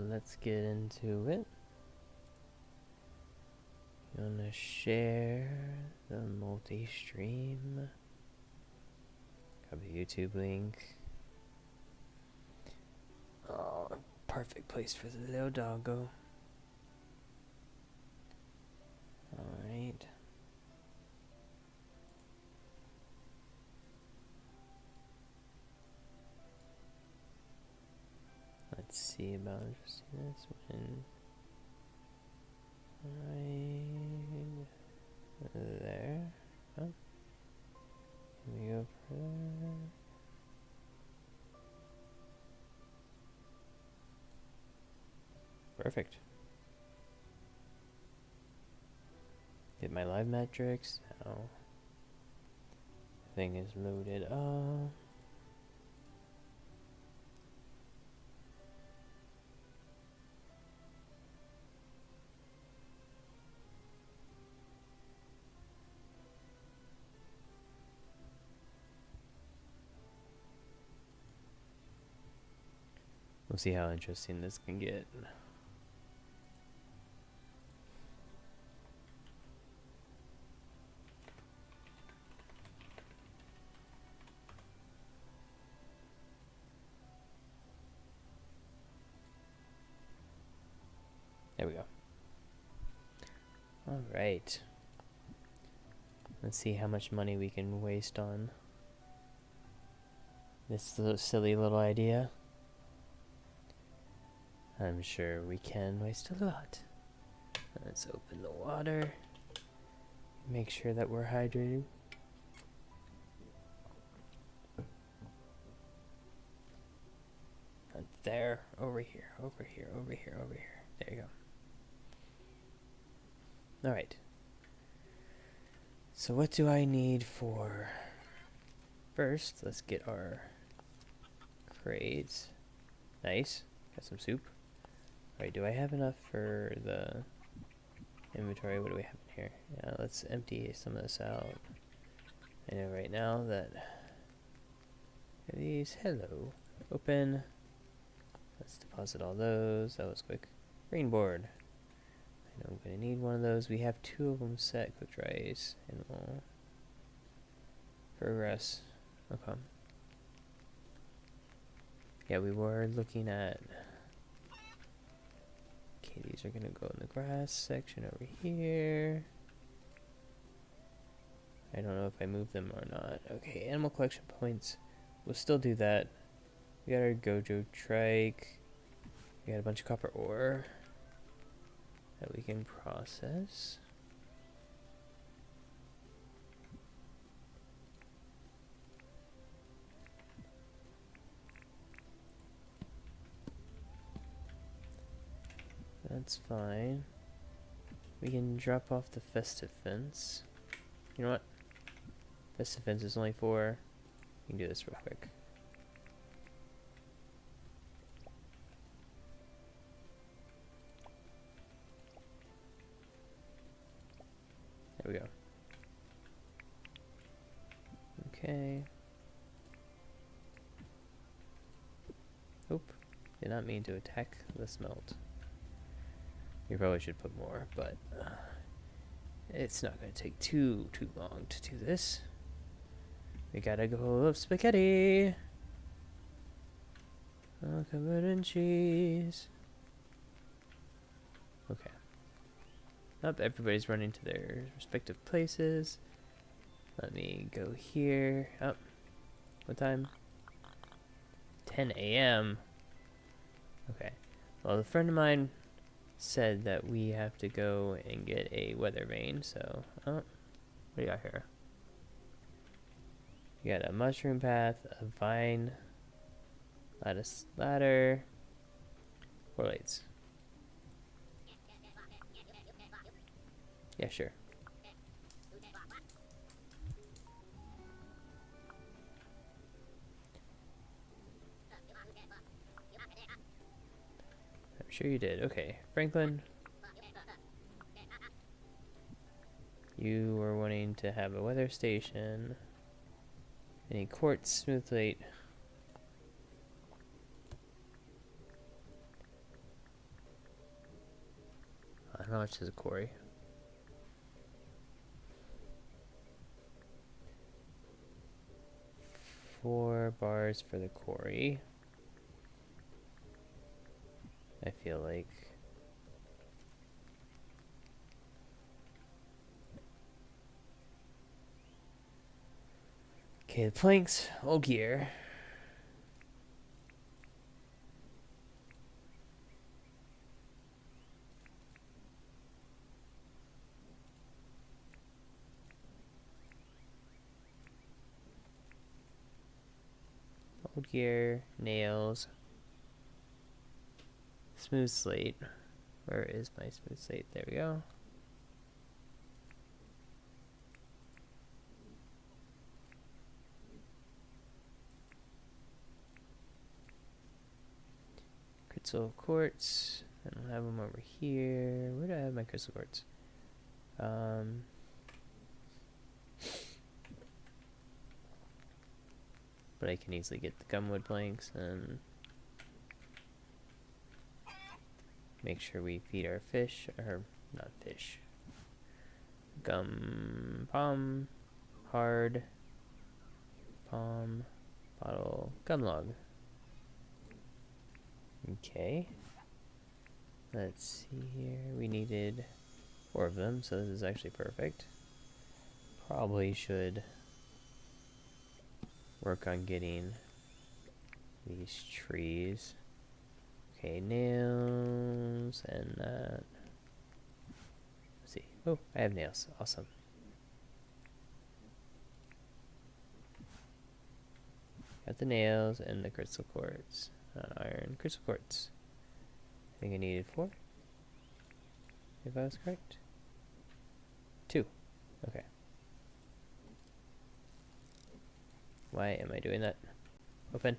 let's get into it. You wanna share the multi-stream? Copy the YouTube link. Oh, perfect place for the little doggo. Alright. Let's see about just this one. Right there. Oh. Can we go further? Perfect. Get my live metrics. Now thing is loaded up. We'll see how interesting this can get. There we go. All right. Let's see how much money we can waste on this silly little idea. I'm sure we can waste a lot. Let's open the water. Make sure that we're hydrated. Not there, over here, over here, over here, over here. There you go. Alright. So what do I need for... First, let's get our crates. Nice. Got some soup. Alright, do I have enough for the inventory? What do we have in here? Yeah, let's empty some of this out. I know right now that these, hello, open. Let's deposit all those. That was quick. Green board. I know I'm gonna need one of those. We have 2 of them set. Cooked rice, and we'll progress. Okay. Yeah, we were looking at. Okay, these are gonna go in the grass section over here. I don't know if I move them or not. Okay, animal collection points. We'll still do that. We got our Gojo trike. We got a bunch of copper ore that we can process. That's fine. We can drop off the festive fence. You know what? Festive fence is only 4. We can do this real quick. There we go. Okay. Oop. Did not mean to attack the smelt. You probably should put more, but it's not going to take too long to do this. We gotta go of spaghetti. All covered in cheese. Okay. Up, everybody's running to their respective places. Let me go here. Up. What time? 10 a.m. Okay. Well, a friend of mine said that we have to go and get a weather vane, so what do you got here? You got a mushroom path, a vine, lattice ladder, 4 lights. Yeah, sure. I'm sure you did. Okay, Franklin. You were wanting to have a weather station. Any quartz, smooth plate. How much is a quarry? $4 for the quarry. I feel like. Okay, the planks, all gear. Old gear, nails, smooth slate. Where is my smooth slate? There we go. Crystal quartz. I don't have them over here. Where do I have my crystal quartz? But I can easily get the gumwood planks and make sure we feed our fish, or not fish. Gum, palm, hard, palm, bottle, gum log. Okay. Let's see here. We needed 4 of them, so this is actually perfect. Probably should work on getting these trees. Okay, nails and that. Let's see. Oh, I have nails. Awesome. Got the nails and the crystal quartz. Not iron, crystal quartz. I think I needed 4, if I was correct. 2. Okay. Why am I doing that? Open.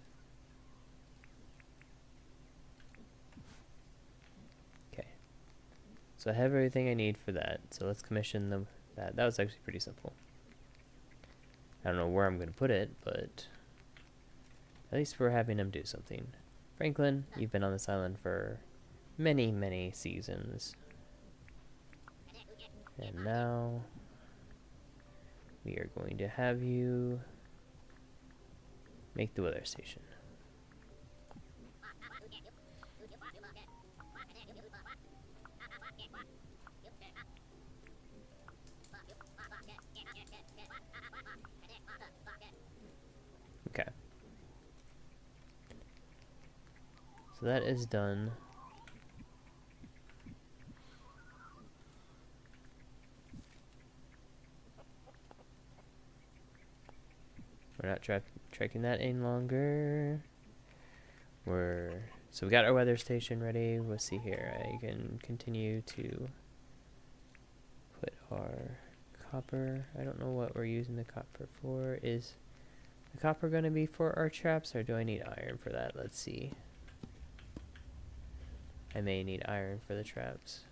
Okay. So I have everything I need for that. So let's commission them. That was actually pretty simple. I don't know where I'm going to put it, but at least we're having them do something. Franklin, you've been on this island for many, many seasons. And now we are going to have you make the weather station. Okay. So that is done. We're not tracking that any longer. So we got our weather station ready. Let's see here. I can continue to put our copper. I don't know what we're using the copper for. Is the copper going to be for our traps, or do I need iron for that? Let's see. I may need iron for the traps.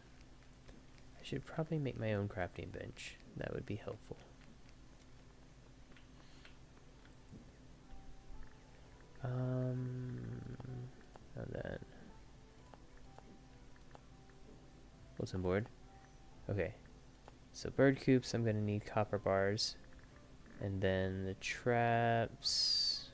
I should probably make my own crafting bench. That would be helpful. And then bulletin board. Okay, so bird coops, I'm gonna need copper bars, and then the traps.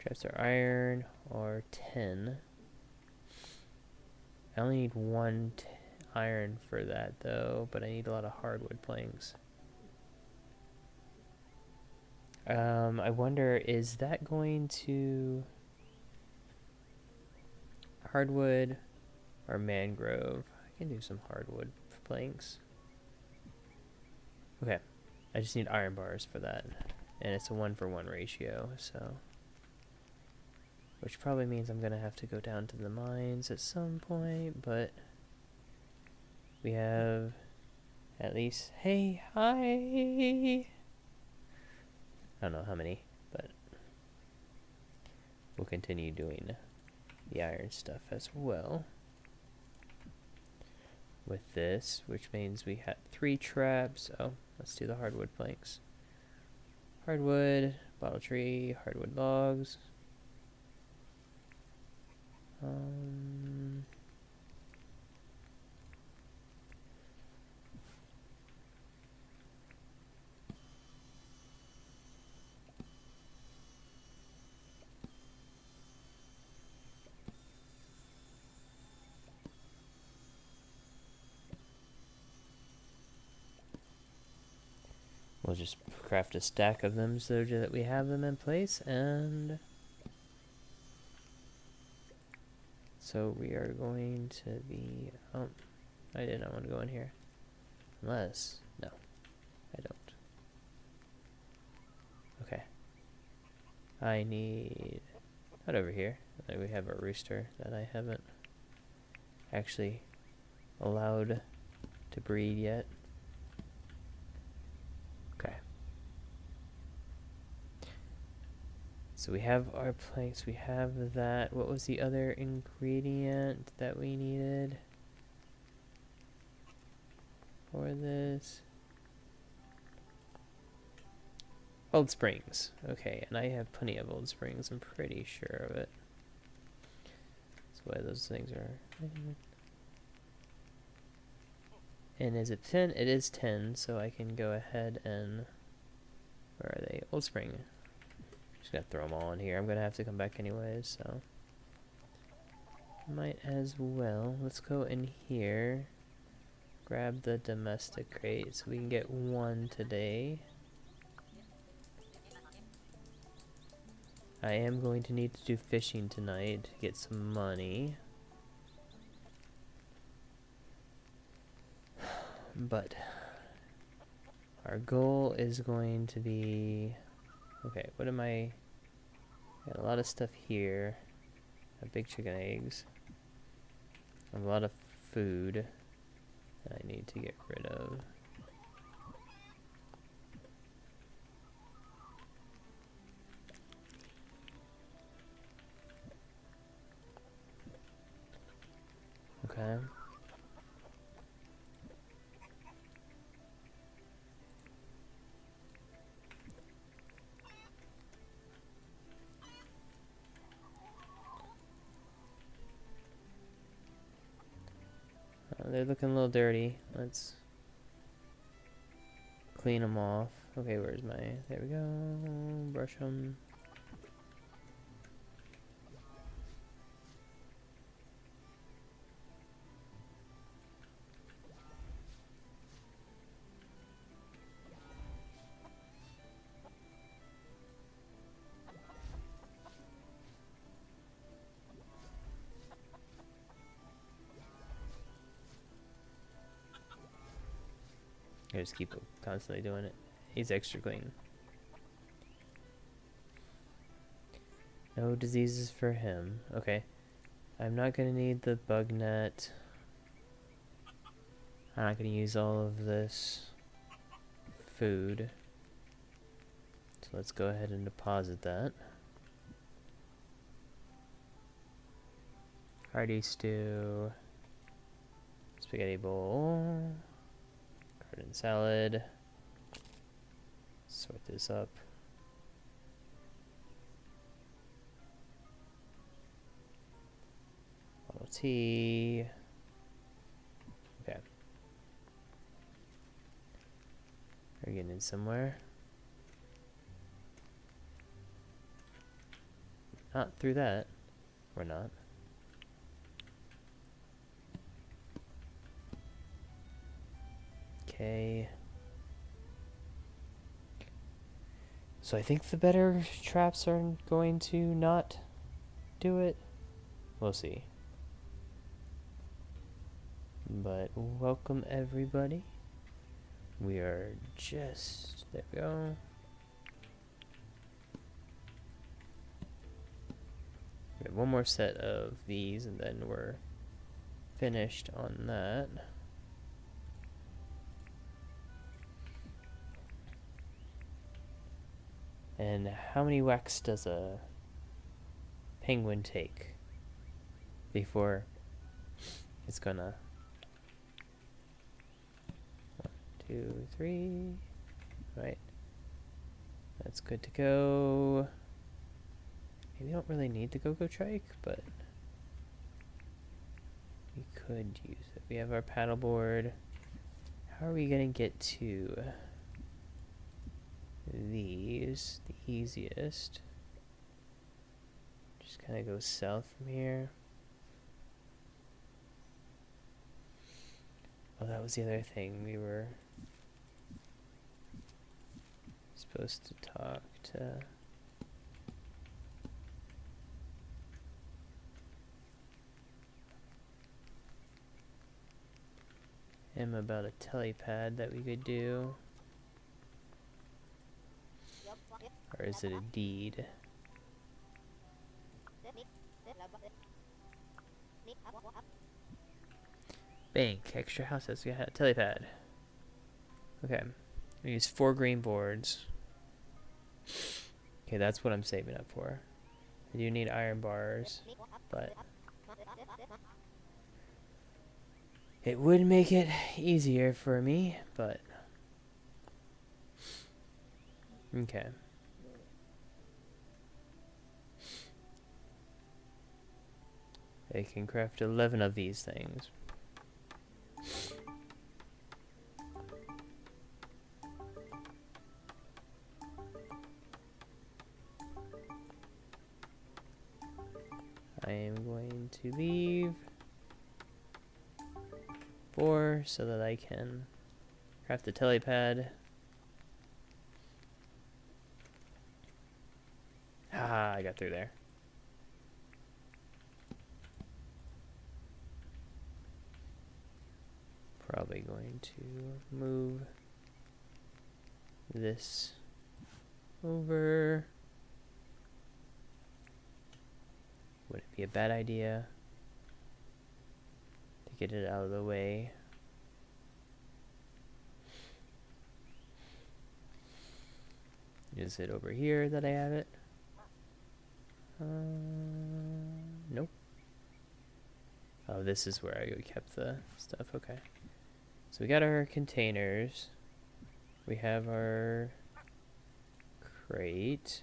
Traps are iron or 10. I only need 1 iron for that though, but I need a lot of hardwood planks. I wonder, is that going to hardwood or mangrove? I can do some hardwood planks. Okay, I just need iron bars for that, and it's a 1-for-1 ratio, so which probably means I'm gonna have to go down to the mines at some point, but we have at least, hey, hi! I don't know how many, but we'll continue doing the iron stuff as well with this, which means we had 3 traps. Oh, let's do the hardwood planks. Hardwood, Bottle tree, hardwood logs. We'll just craft a stack of them so that we have them in place, and so we are going to be, oh, I did not want to go in here, unless, no, I don't. Okay. I need, not over here, we have a rooster that I haven't actually allowed to breed yet. Okay. So we have our planks, we have that. What was the other ingredient that we needed for this? Old springs. Okay, and I have plenty of old springs, I'm pretty sure of it. That's why those things are. And is it 10? It is 10, so I can go ahead and, where are they? Old spring. Just gotta throw them all in here. I'm gonna have to come back anyways, so might as well. Let's go in here, grab the domestic crate so we can get one today. I am going to need to do fishing tonight to get some money. But our goal is going to be, okay, what am I, got a lot of stuff here, a big chicken eggs, a lot of food that I need to get rid of. Okay. They're looking a little dirty. Let's clean them off. Okay, where's my... There we go. Brush them. I just keep constantly doing it. He's extra clean. No diseases for him. Okay. I'm not going to need the bug net. I'm not going to use all of this food. So let's go ahead and deposit that. Hearty stew. Spaghetti bowl. Garden salad. Sort this up. Bottle tea. Okay. We're getting in somewhere. Not through that. We're not. Okay. So I think the better traps are going to not do it. We'll see. But welcome everybody. We are just, there we go. We have one more set of these and then we're finished on that. And how many whacks does a penguin take before it's gonna... 1, 2, 3, right? That's good to go. Maybe we don't really need the go-go trike, but we could use it. We have our paddleboard. How are we gonna get to these the easiest? Just kind of go south from here. Oh, that was the other thing. We were supposed to talk to him about a telepad that we could do. Or is it a deed? Bank, extra houses, we got a telepad. Okay, we use 4 green boards. Okay, that's what I'm saving up for. I do need iron bars, but it would make it easier for me, but okay. I can craft 11 of these things. I am going to leave 4 so that I can craft the telepad. Ah, I got through there. Probably going to move this over. Would it be a bad idea to get it out of the way? Is it over here that I have it? Nope. Oh, this is where I kept the stuff. Okay. So we got our containers. We have our crate.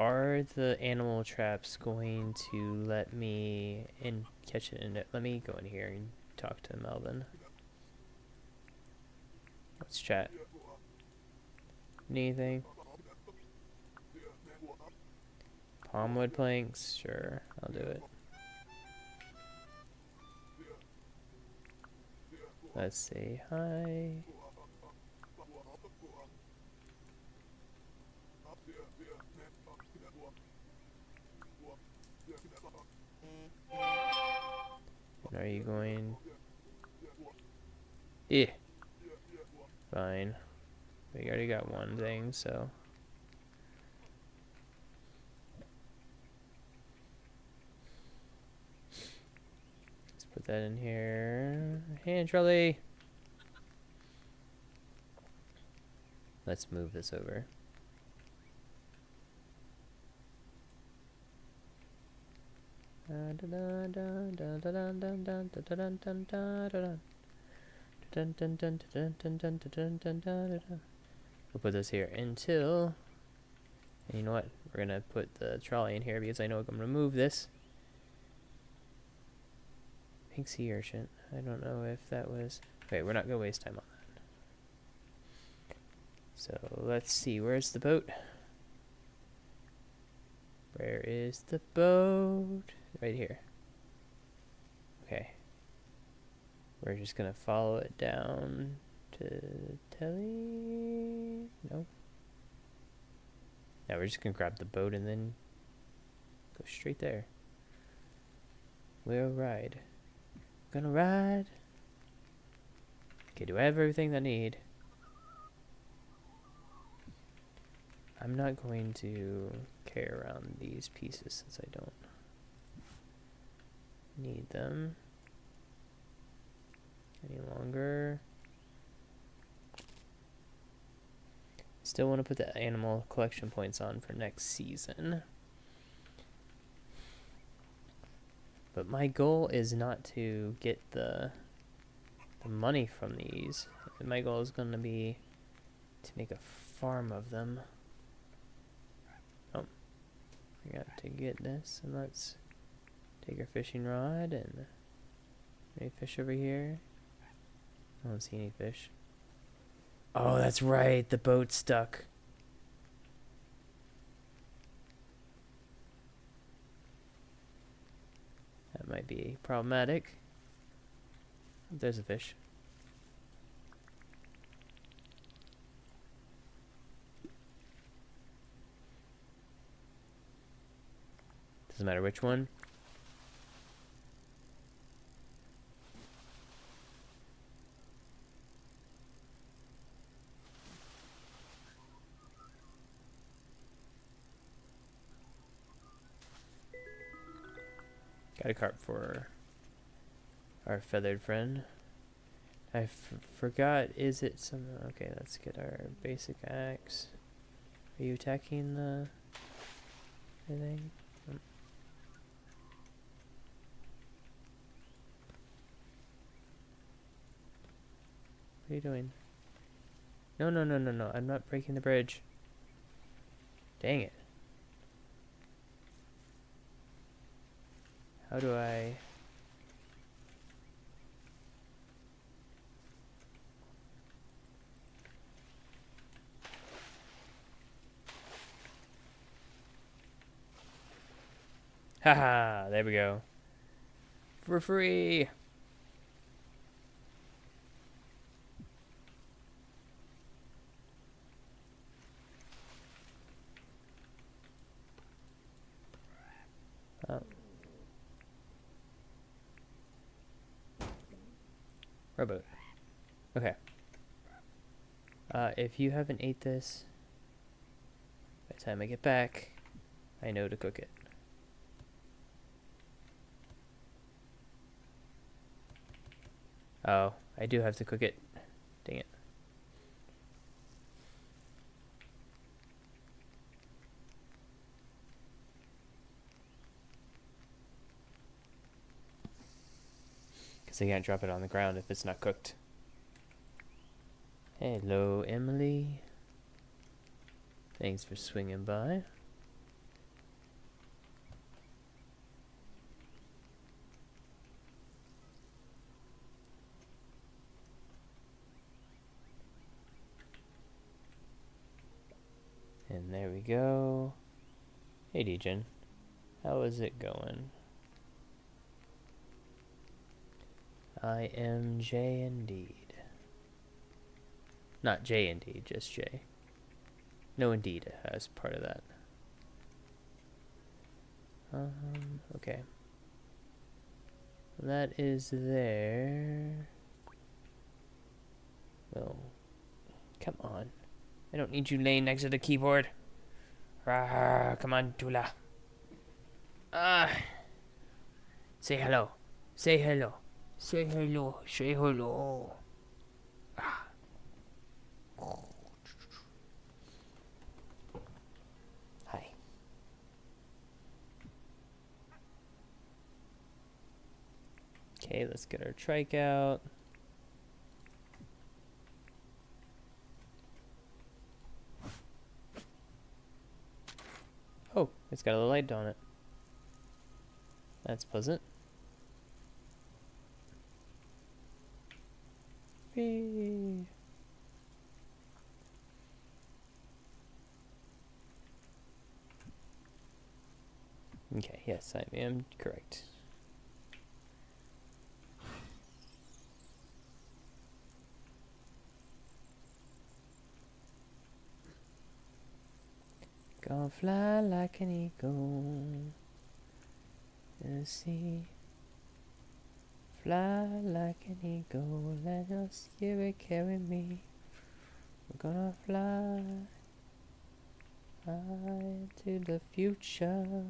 Are the animal traps going to let me catch it in it? Let me go in here and talk to Melvin. Let's chat. Anything? Palmwood planks? Sure, I'll do it. Let's say hi. And are you going? Eh. Fine. We already got one thing, so. Let's put that in here. Hand trolley. Let's move this over. We'll put this here until, and you know what, we're gonna put the trolley in here because I know I'm gonna move this. Pink sea urchin. I don't know if that was, okay, we're not gonna waste time on that. So let's see, where's the boat? Where is the boat? Right here. Okay. We're just gonna follow it down to Telly. No. Now we're just gonna grab the boat and then go straight there. We'll ride. Gonna ride. Okay, do I have everything I need? I'm not going to carry around these pieces since I don't need them any longer. Still want to put the animal collection points on for next season. But my goal is not to get the money from these. My goal is going to be to make a farm of them. Oh, I got to get this, and let's take our fishing rod and any fish over here. I don't see any fish. Oh, that's right, the boat's stuck. That might be problematic. There's a fish. Doesn't matter which one. Got a carp for our feathered friend. I forgot, is it some... Okay, let's get our basic axe. Are you attacking the thing? What are you doing? No, no, no, no, no. I'm not breaking the bridge. Dang it. How do I... Haha, there we go. For free! Oh. Rowboat. Okay. If you haven't ate this, by the time I get back, I know to cook it. Oh, I do have to cook it. Dang it. Because I can't drop it on the ground if it's not cooked. Hello, Emily. Thanks for swinging by. And there we go. Hey, Degen. How is it going? I am J indeed. Not J indeed, just J. No indeed as part of that. Okay. That is there. Well, come on. I don't need you laying next to the keyboard. Rah, come on, Tula. Say hello. Say hello. Say hello. Say hello. Hi. Okay, let's get our trike out. Oh, it's got a light on it. That's pleasant. Whee. Okay, yes, I am correct. Gonna fly like an eagle in the sea. Fly like an eagle, let your spirit carry me. We're gonna fly into the future.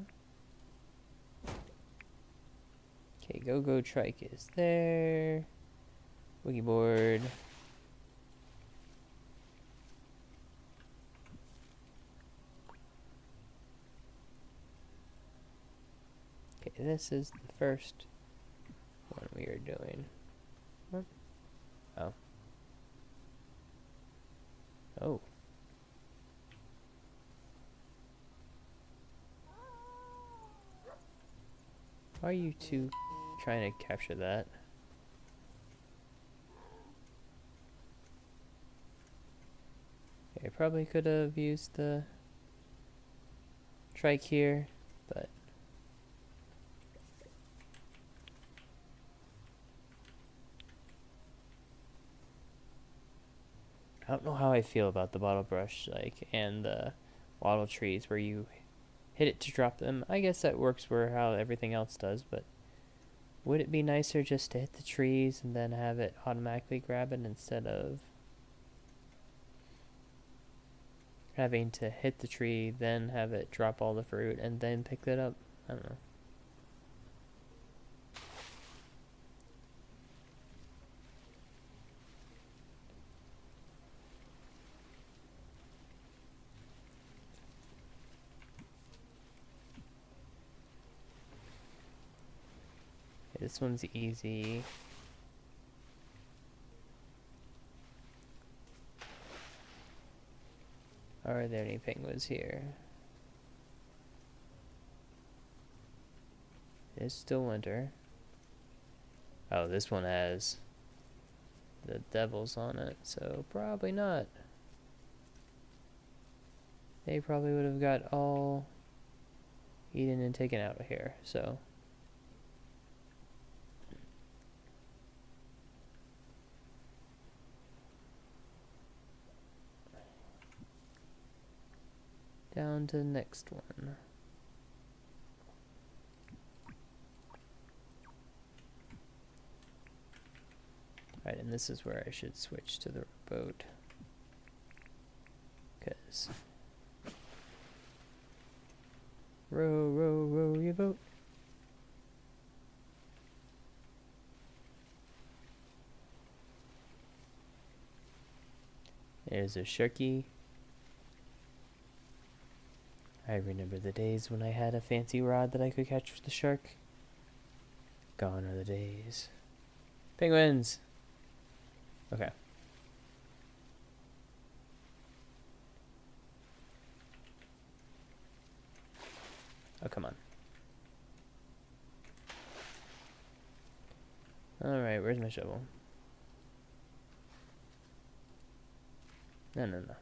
Okay, go trike is there. Woogie board. Okay, this is the first one we are doing. What? Oh. Oh. Why are you two trying to capture that? I probably could have used the trike here, but I don't know how I feel about the bottle brush, like, and the wattle trees where you hit it to drop them. I guess that works for how everything else does, but would it be nicer just to hit the trees and then have it automatically grab it instead of having to hit the tree, then have it drop all the fruit, and then pick it up? I don't know. Okay, this one's easy. Are there any penguins here? It's still winter. Oh, this one has the devils on it, so probably not. They probably would have got all eaten and taken out of here, so. Down to the next one. Alright, and this is where I should switch to the boat. Because row, row, row your boat. There's a sharky. I remember the days when I had a fancy rod that I could catch the shark. Gone are the days. Penguins! Okay. Oh, come on. Alright, where's my shovel? No, no, no.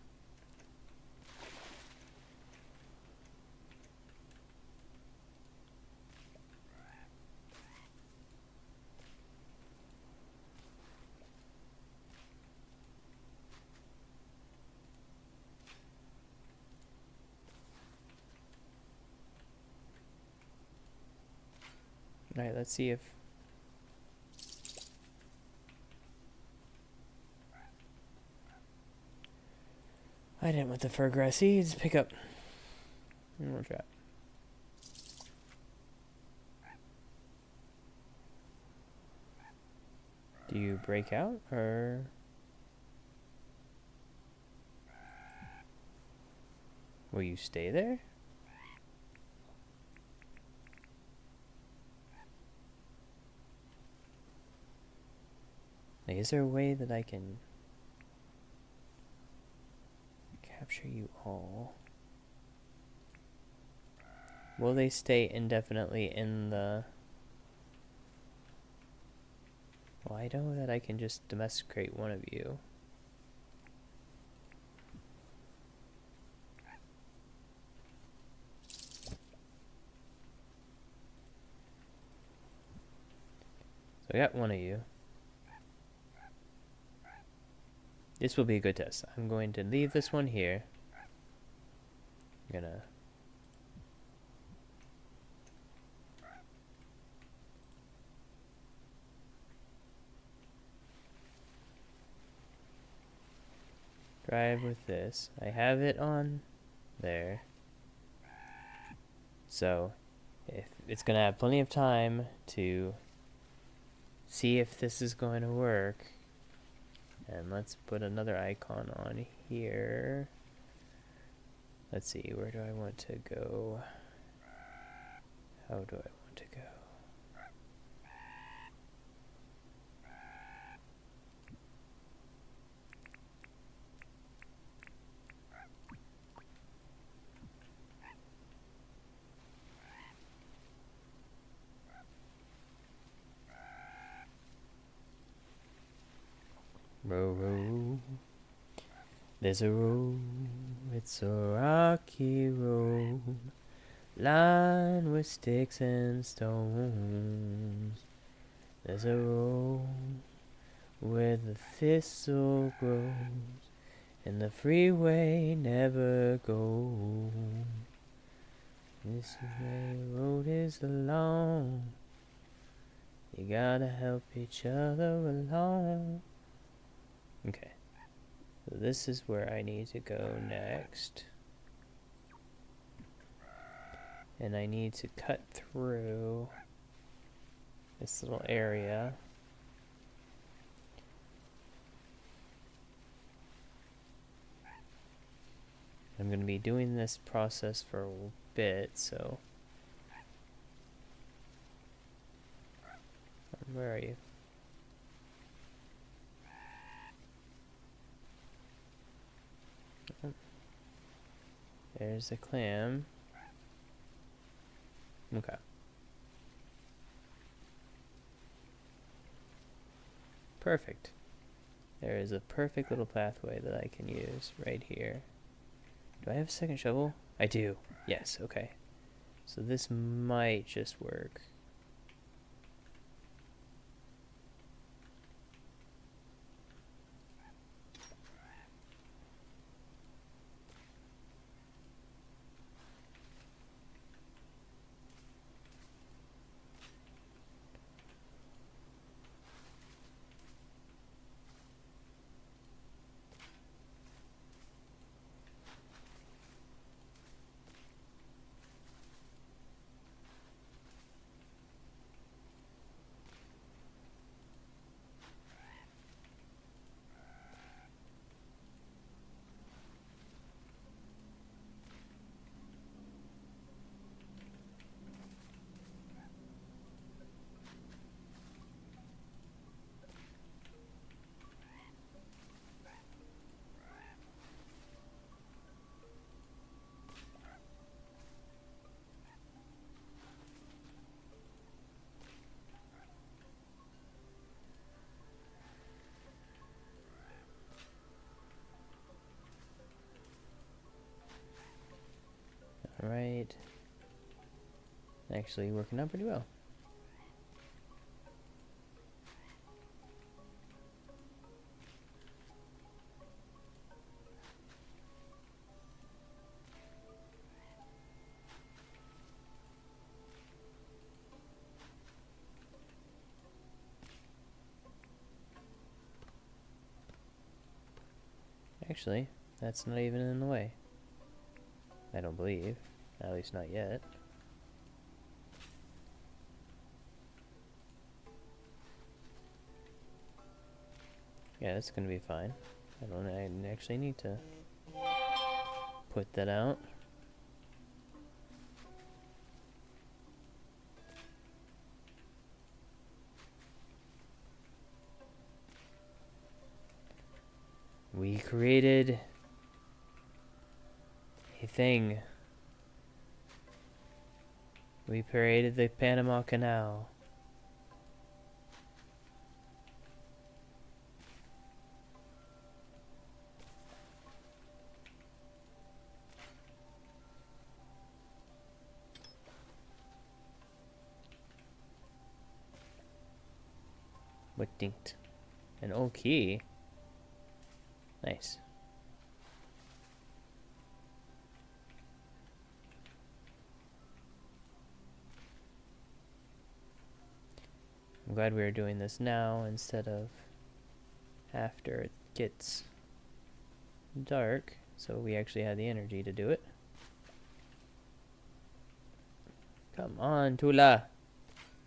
Alright, let's see if... I didn't want the fur grass seeds. Pick up. One more trap. Do you break out, or... will you stay there? Like, is there a way that I can capture you all? Will they stay indefinitely in the... well, I know that I can just domesticate one of you. So I got one of you. This will be a good test. I'm going to leave this one here. I'm gonna... drive with this. I have it on there. So, if it's gonna have plenty of time to see if this is going to work. And let's put another icon on here. Let's see, where do I want to go? How do I want to go? Row, row. There's a road, it's a rocky road, lined with sticks and stones. There's a road where the thistle grows, and the freeway never goes. This is where the road is along. You gotta help each other along. Okay. So this is where I need to go next. And I need to cut through this little area. I'm going to be doing this process for a bit, so... Where are you? Oh. There's the clam. Okay. Perfect. There is a perfect little pathway that I can use right here. Do I have a second shovel? I do. Yes, okay. So this might just work. Alright. Actually working out pretty well. Actually, that's not even in the way. I don't believe. At least not yet. Yeah, that's gonna be fine. I actually need to put that out. We created a thing. We created the Panama Canal. What dinked? An old key? Nice. I'm glad we are doing this now instead of after it gets dark, so we actually had the energy to do it. Come on, Tula.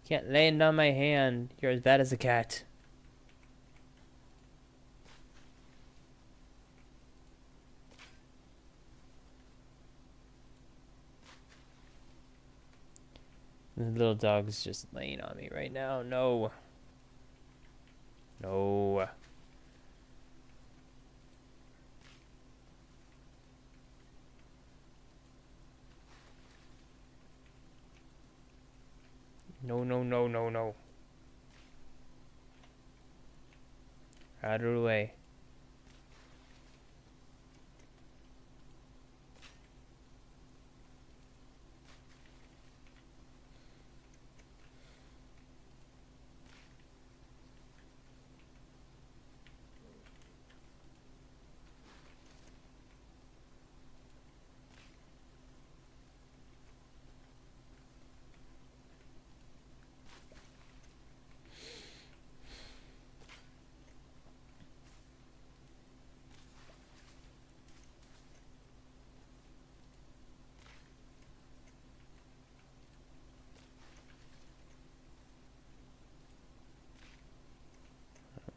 Can't land on my hand. You're as bad as a cat. The little dog's just laying on me right now. No. No. No, no, no, no, no. Out of the way.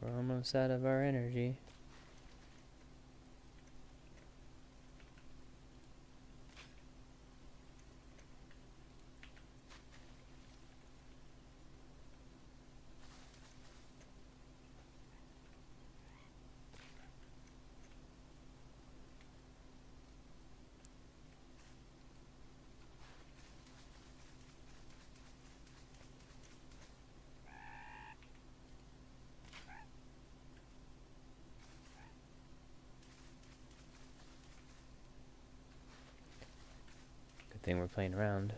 We're almost out of our energy. Good thing we're playing around.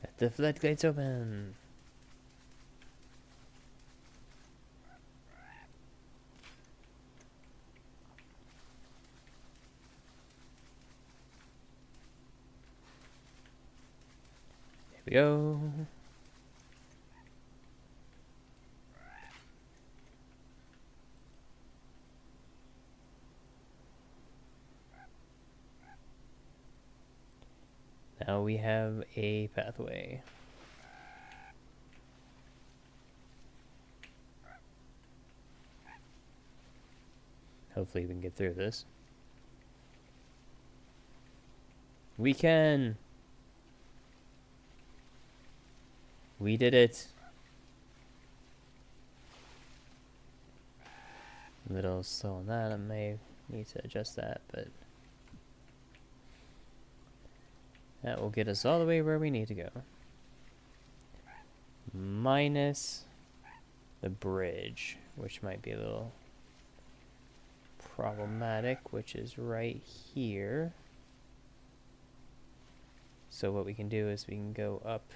Let the floodgates open. Here we go. Now we have a pathway. Hopefully we can get through this. We can! We did it! A little slow on that, I may need to adjust that, but that will get us all the way where we need to go. Minus the bridge, which might be a little problematic, which is right here. So what we can do is we can go up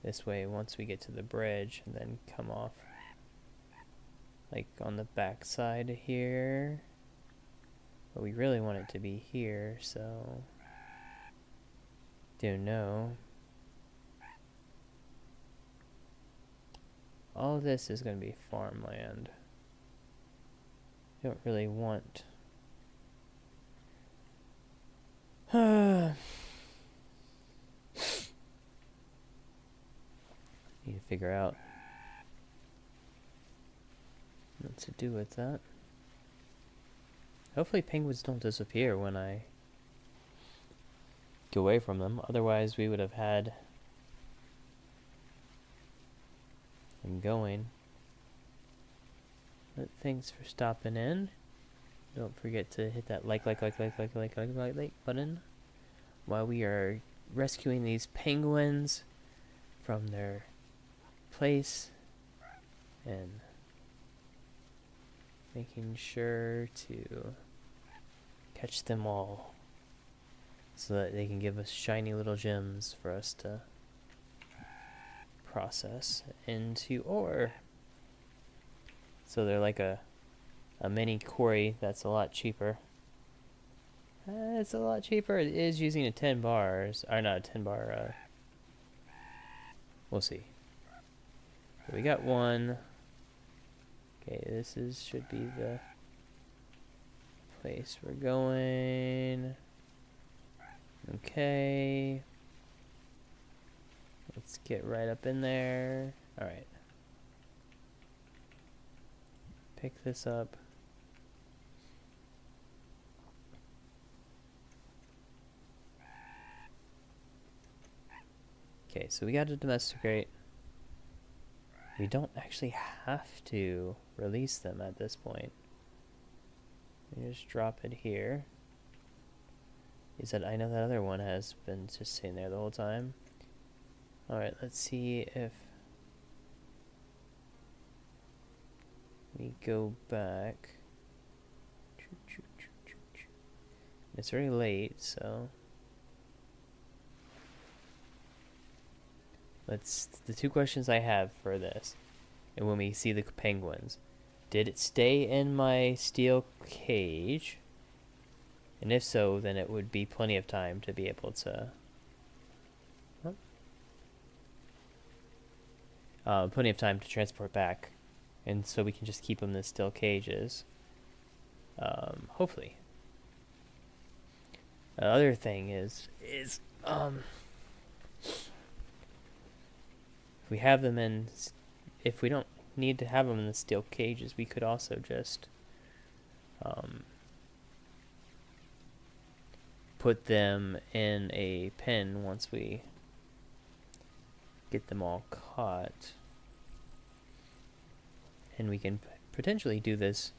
this way once we get to the bridge and then come off like on the back side here. But we really want it to be here, so don't know. All this is going to be farmland. Don't really want need to figure out what to do with that. Hopefully penguins don't disappear when I get away from them. Otherwise we would have had them going. But thanks for stopping in. Don't forget to hit that like button while we are rescuing these penguins from their place and making sure to catch them all so that they can give us shiny little gems for us to process into ore. So they're like a mini quarry that's a lot cheaper. It's a lot cheaper. It is using a 10 bars. Or not a 10 bar. We'll see. So we got one. Okay, this should be the place we're going. Okay. Let's get right up in there. Alright. Pick this up. Okay, so we got to domesticate. We don't actually have to release them at this point. We just drop it here. He said, I know that other one has been just sitting there the whole time. Alright, let's see if we go back. It's very late, so the two questions I have for this, and when we see the penguins, did it stay in my steel cage? And if so, then it would be plenty of time to be able to plenty of time to transport back, and so we can just keep them in the steel cages. Hopefully. The other thing is if we have them in, if we don't need to have them in the steel cages, we could also just put them in a pen once we get them all caught, and we can potentially do this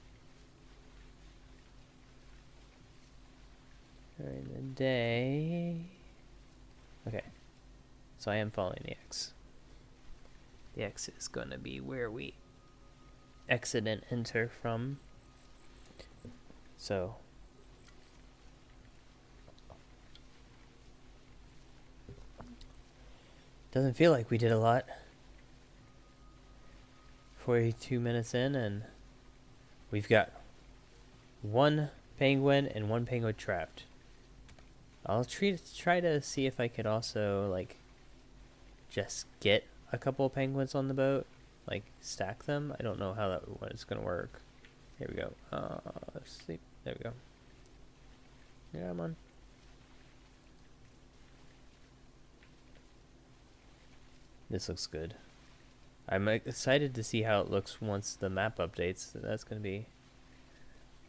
during the day. Okay, so I am following the X. The X is going to be where we exit and enter from. So doesn't feel like we did a lot. 42 minutes in, and we've got one penguin and one penguin trapped. I'll try to see if I could also, like, just get a couple of penguins on the boat, like stack them. I don't know how what it's gonna work. Here we go. Sleep. There we go. Yeah, I'm on. This looks good. I'm excited to see how it looks once the map updates. That's gonna be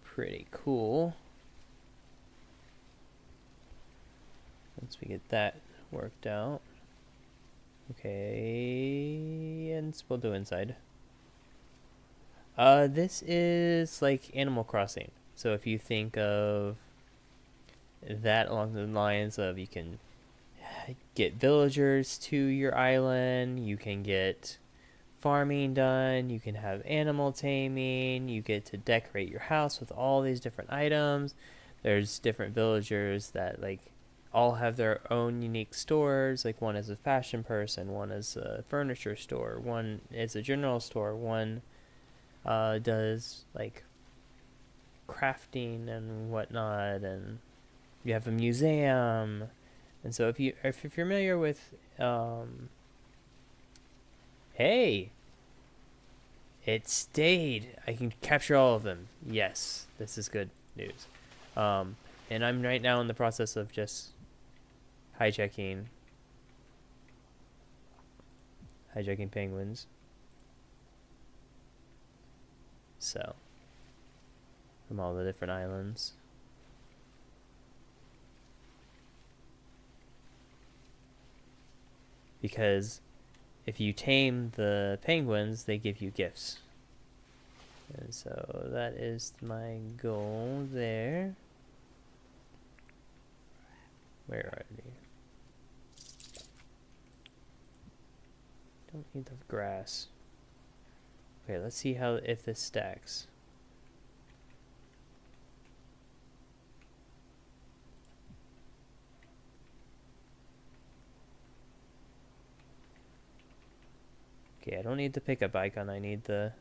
pretty cool. Once we get that worked out. Okay, and we'll do inside. This is like Animal Crossing. So if you think of that along the lines of, you can get villagers to your island, you can get farming done, you can have animal taming, you get to decorate your house with all these different items. There's different villagers that like all have their own unique stores. Like one is a fashion person, one is a furniture store, one is a general store, one does like crafting and whatnot, and you have a museum. And so if you're familiar with hey, it stayed. I can capture all of them. Yes, this is good news. And I'm right now in the process of just hijacking penguins. So, from all the different islands. Because if you tame the penguins, they give you gifts. And so that is my goal there. Where are they? Don't need the grass. Okay, let's see if this stacks. Okay, I don't need the pickup icon, I need the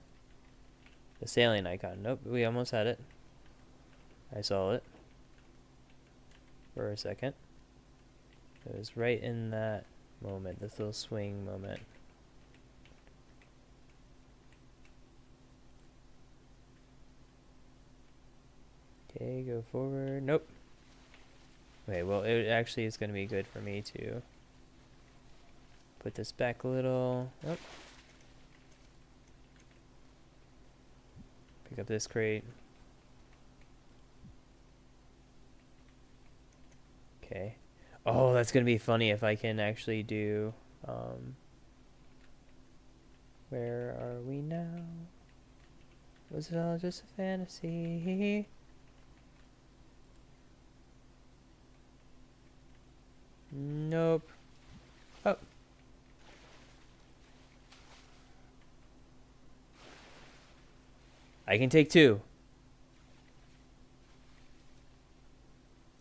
sailing icon. Nope, we almost had it. I saw it for a second. It was right in that moment, this little swing moment. Okay, go forward. Nope. Okay, well, it actually is going to be good for me to put this back a little. Oh. Pick up this crate. Okay. Oh, that's going to be funny if I can actually do Where are we now? Was it all just a fantasy? Nope. Oh. I can take 2.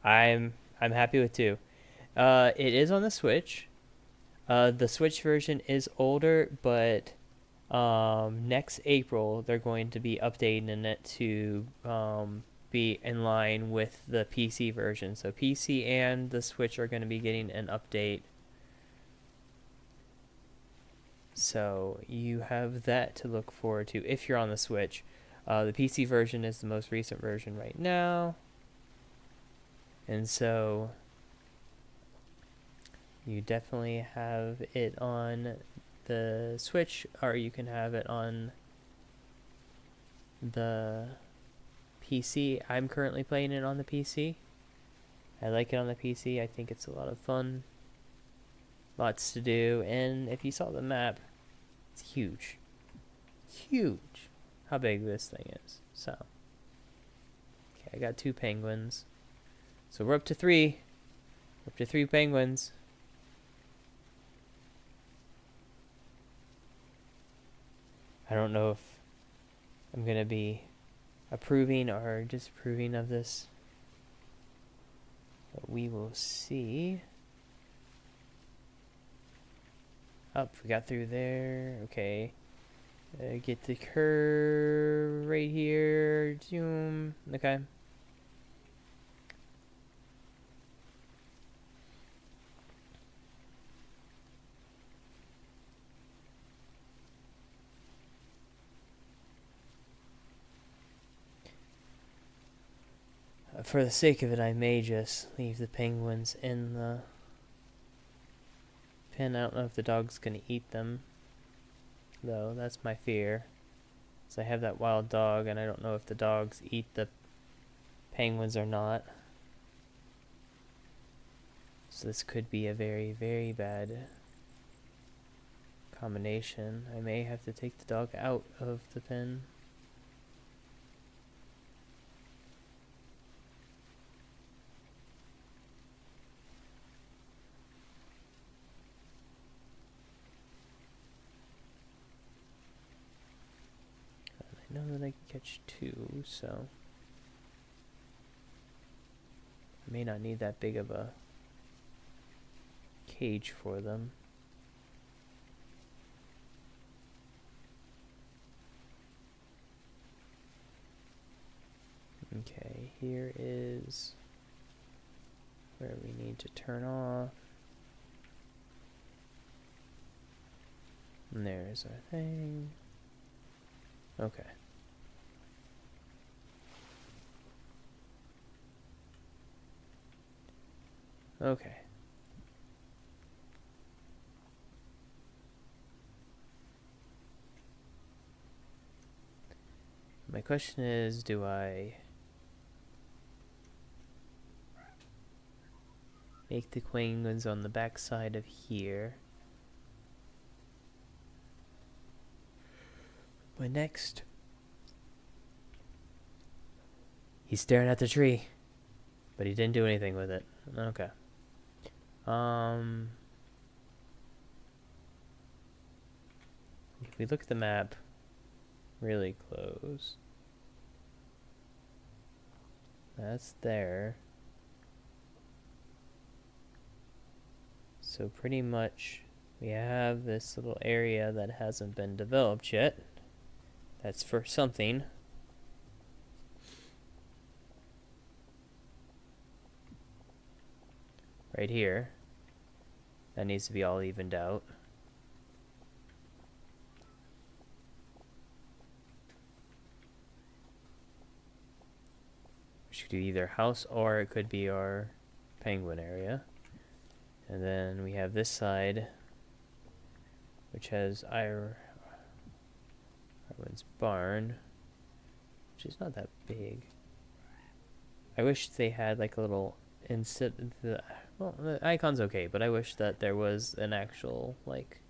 I'm happy with 2. It is on the Switch. The Switch version is older, but next April they're going to be updating it to be in line with the PC version. So PC and the Switch are going to be getting an update. So you have that to look forward to if you're on the Switch. The PC version is the most recent version right now. And so you definitely have it on the Switch, or you can have it on the PC. I'm currently playing it on the PC. I like it on the PC. I think it's a lot of fun. Lots to do. And if you saw the map, it's huge. Huge. How big this thing is. So, okay, I got 2 penguins. So we're up to 3. We're up to 3 penguins. I don't know if I'm going to be approving or disapproving of this, but we will see. Up, we got through there. Okay. Get the curve right here. Zoom. Okay. For the sake of it, I may just leave the penguins in the pen. I don't know if the dog's gonna eat them, though. That's my fear. So I have that wild dog, and I don't know if the dogs eat the penguins or not. So this could be a very, very bad combination. I may have to take the dog out of the pen. I know that I can catch 2, so I may not need that big of a cage for them. Okay, here is where we need to turn off. And there's our thing. Okay. Okay. My question is, do I make the penguins on the back side of here? But next, he's staring at the tree, but he didn't do anything with it. Okay. If we look at the map really close, that's there. So pretty much we have this little area that hasn't been developed yet. That's for something. Right here. That needs to be all evened out. We should do either house or it could be our penguin area. And then we have this side, which has Irwin's barn, which is not that big. I wish they had like a little instead the icon's okay, but I wish that there was an actual like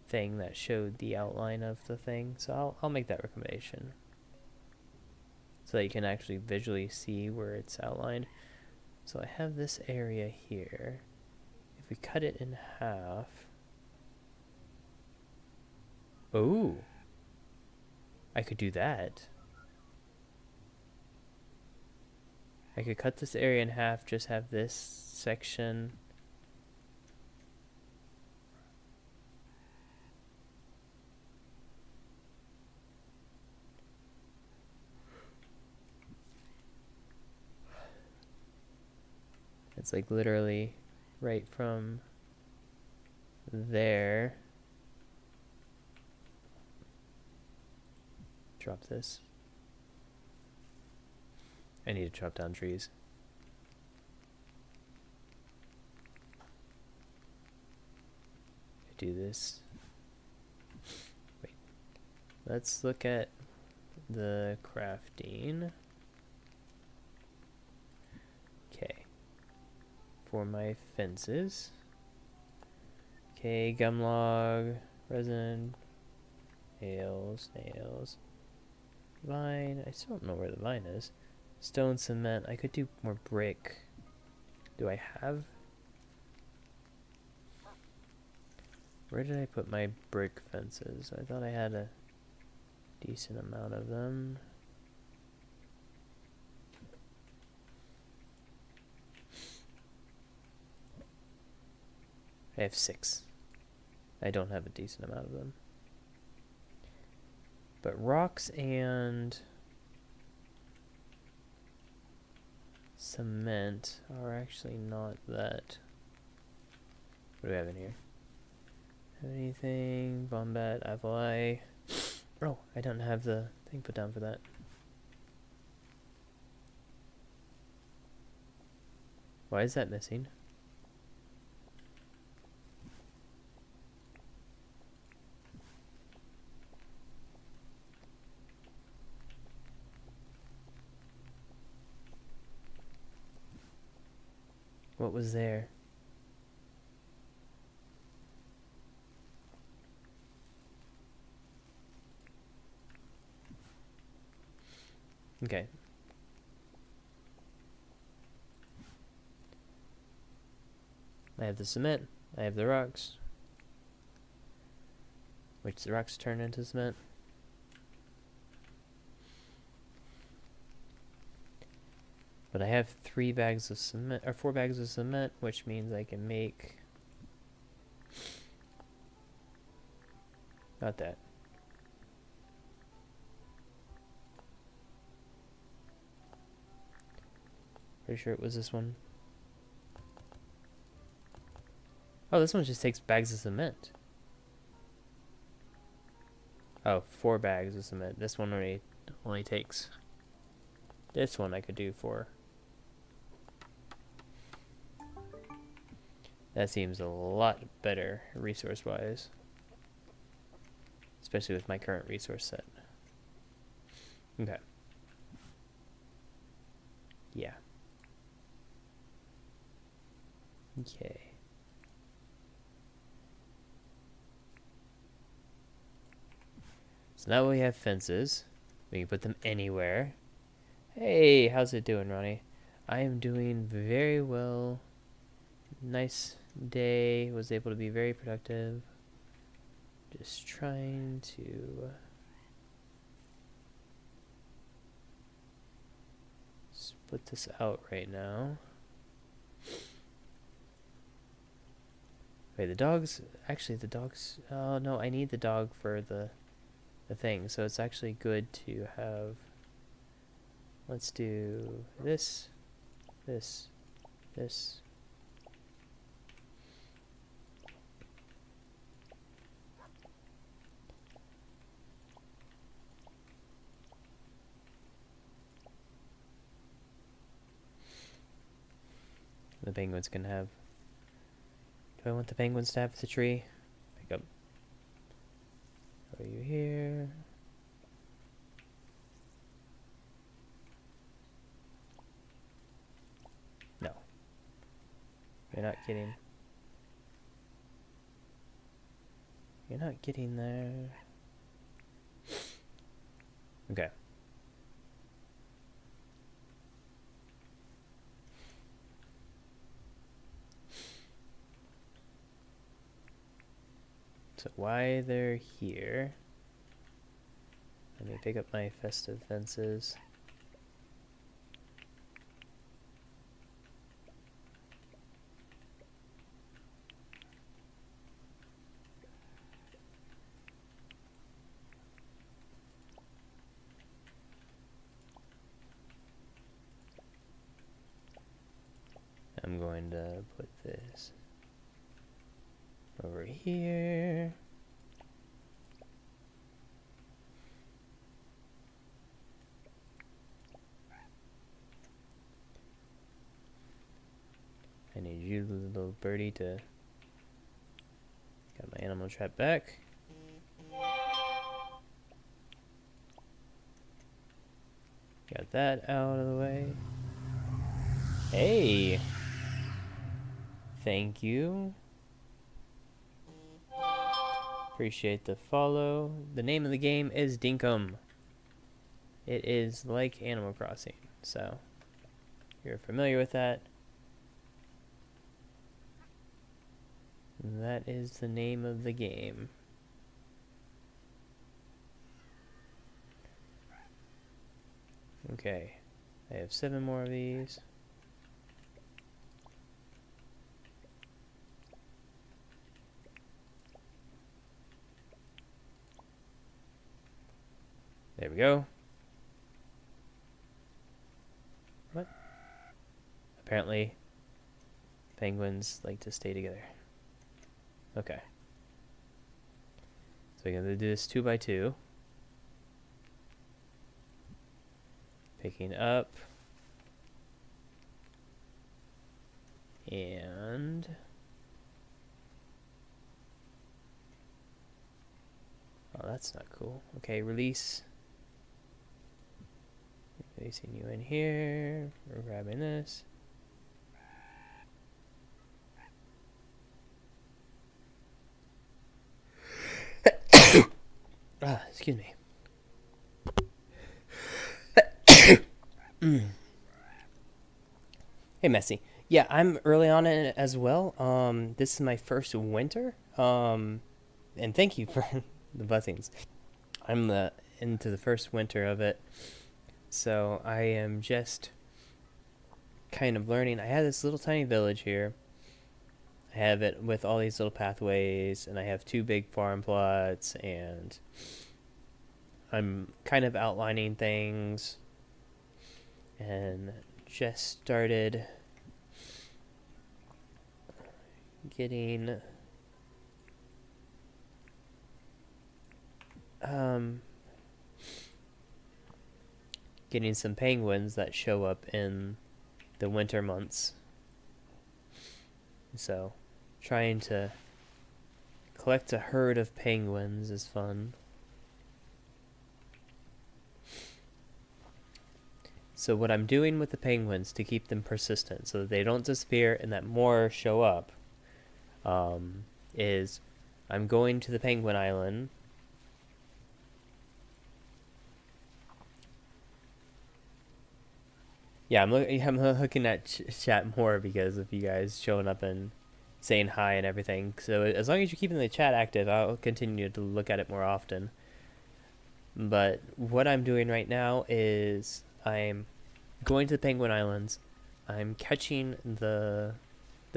thing that showed the outline of the thing. So I'll make that recommendation so that you can actually visually see where it's outlined. So I have this area here. If we cut it in half, oh, I could do that. I could cut this area in half, just have this section. It's like literally right from there. Drop this. I need to chop down trees. I do this. Wait. Let's look at the crafting. Okay. For my fences. Okay, gum log, resin, nails, vine. I still don't know where the vine is. Stone, cement. I could do more brick. Do I have? Where did I put my brick fences? I thought I had a decent amount of them. I have 6. I don't have a decent amount of them. But rocks and cement are actually not that. What do we have in here? Have anything? Bombat, apple eye. Oh, I don't have the thing put down for that. Why is that missing? What was there? Okay. I have the cement. I have the rocks. Which the rocks turn into cement. But I have 3 bags of cement, or 4 bags of cement, which means I can make... Not that. Pretty sure it was this one. Oh, this one just takes bags of cement. Oh, 4 bags of cement. This one only takes... This one I could do 4. That seems a lot better resource-wise. Especially with my current resource set. Okay. Yeah. Okay. So now we have fences. We can put them anywhere. Hey, how's it doing, Ronnie? I am doing very well. Nice day. Was able to be very productive. Just trying to split this out right now. Wait, the dogs... Actually, the dogs... Oh, no, I need the dog for the thing. So it's actually good to have... Let's do this, this, this. The penguins can have... Do I want the penguins to have the tree? Pick up. Are you here? You're not getting... You're not getting there. Okay. So why they're here... Let me pick up my festive fences. I'm going to put this over here. I need you, little birdie, to... Got my animal trap back. Got that out of the way. Hey! Thank you. Appreciate the follow. The name of the game is Dinkum. It is like Animal Crossing, so you're familiar with that. That is the name of the game. Okay, I have 7 more of these. There we go. What? Apparently, penguins like to stay together. Okay. So we're going to do this 2 by 2. Picking up. And... Oh, that's not cool. Okay, release. Releasing you in here. We're grabbing this. Excuse me. Hey, Messy. Yeah, I'm early on in it as well. This is my first winter. And thank you for the blessings. I'm into the first winter of it. So I am just kind of learning. I have this little tiny village here. I have it with all these little pathways, and I have 2 big farm plots, and I'm kind of outlining things, and just started getting getting some penguins that show up in the winter months. So trying to collect a herd of penguins is fun. So what I'm doing with the penguins to keep them persistent so that they don't disappear and that more show up is I'm going to the penguin island. Yeah, I'm looking at chat more because of you guys showing up and saying hi and everything. So as long as you're keeping the chat active, I'll continue to look at it more often. But what I'm doing right now is I'm going to the Penguin Islands. I'm catching the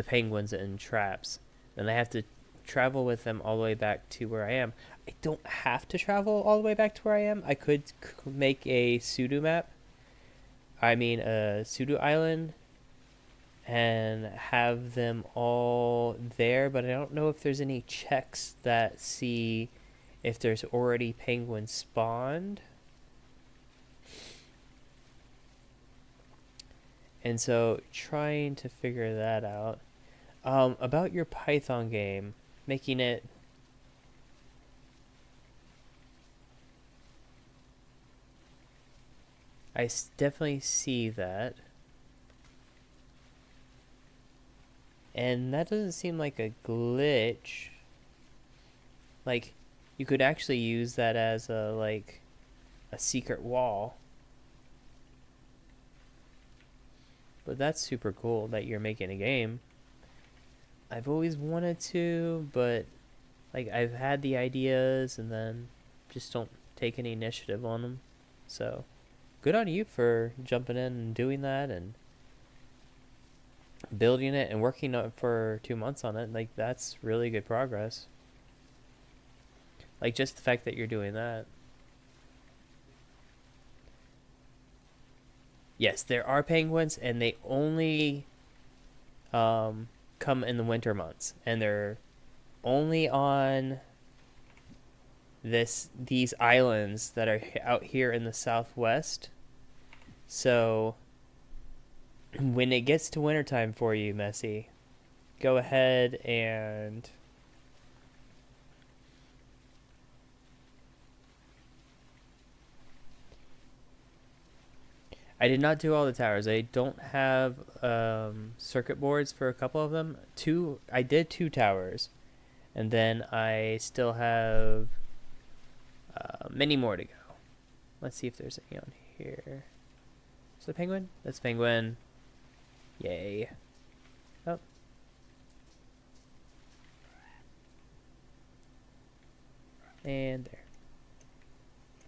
penguins in traps, and I have to travel with them all the way back to where I am. I don't have to travel all the way back to where I am. I could make a pseudo map. I mean a pseudo island, and have them all there, but I don't know if there's any checks that see if there's already penguins spawned. And so trying to figure that out. About your Python game, making it I definitely see that. And that doesn't seem like a glitch. Like, you could actually use that as a secret wall. But that's super cool that you're making a game. I've always wanted to, but like I've had the ideas and then just don't take any initiative on them. So, good on you for jumping in and doing that and building it and working on it for 2 months on it. Like, that's really good progress. Like, just the fact that you're doing that. Yes, there are penguins, and they only come in the winter months, and they're only on these islands that are out here in the southwest. So when it gets to wintertime for you, Messi, go ahead and I did not do all the towers. I don't have circuit boards for a couple of them. I did 2 towers, and then I still have many more to go. Let's see if there's any on here. Is that penguin? That's penguin. Yay. Oh. And there.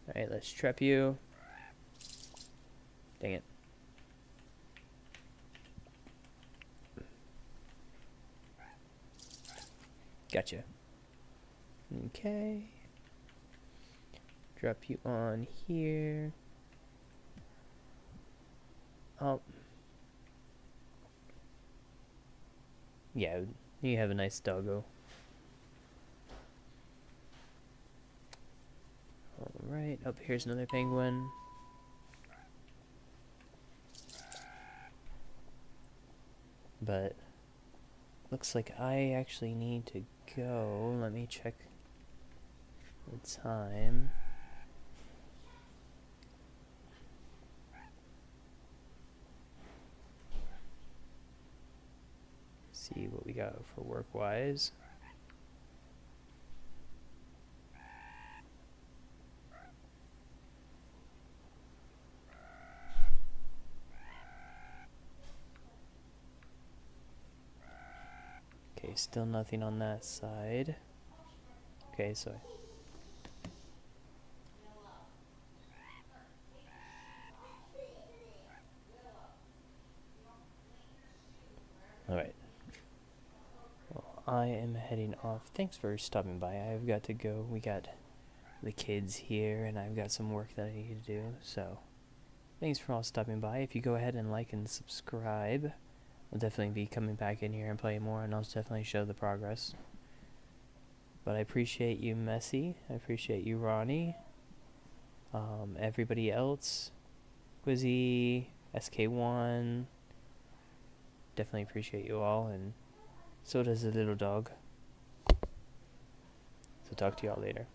Alright, let's trap you. Dang it. Gotcha. Okay. Drop you on here. Oh. Yeah, you have a nice doggo. Alright, up here's another penguin. But looks like I actually need to go. Let me check the time. See what we got for work-wise. Okay, still nothing on that side. Okay, so alright. Well, I am heading off. Thanks for stopping by. I've got to go. We got the kids here, and I've got some work that I need to do. So, thanks for all stopping by. If you go ahead and like and subscribe, I'll definitely be coming back in here and playing more, and I'll definitely show the progress. But I appreciate you, Messi. I appreciate you, Ronnie. Everybody else, Quizzy, SK1. Definitely appreciate you all, and so does the little dog. So talk to y'all later.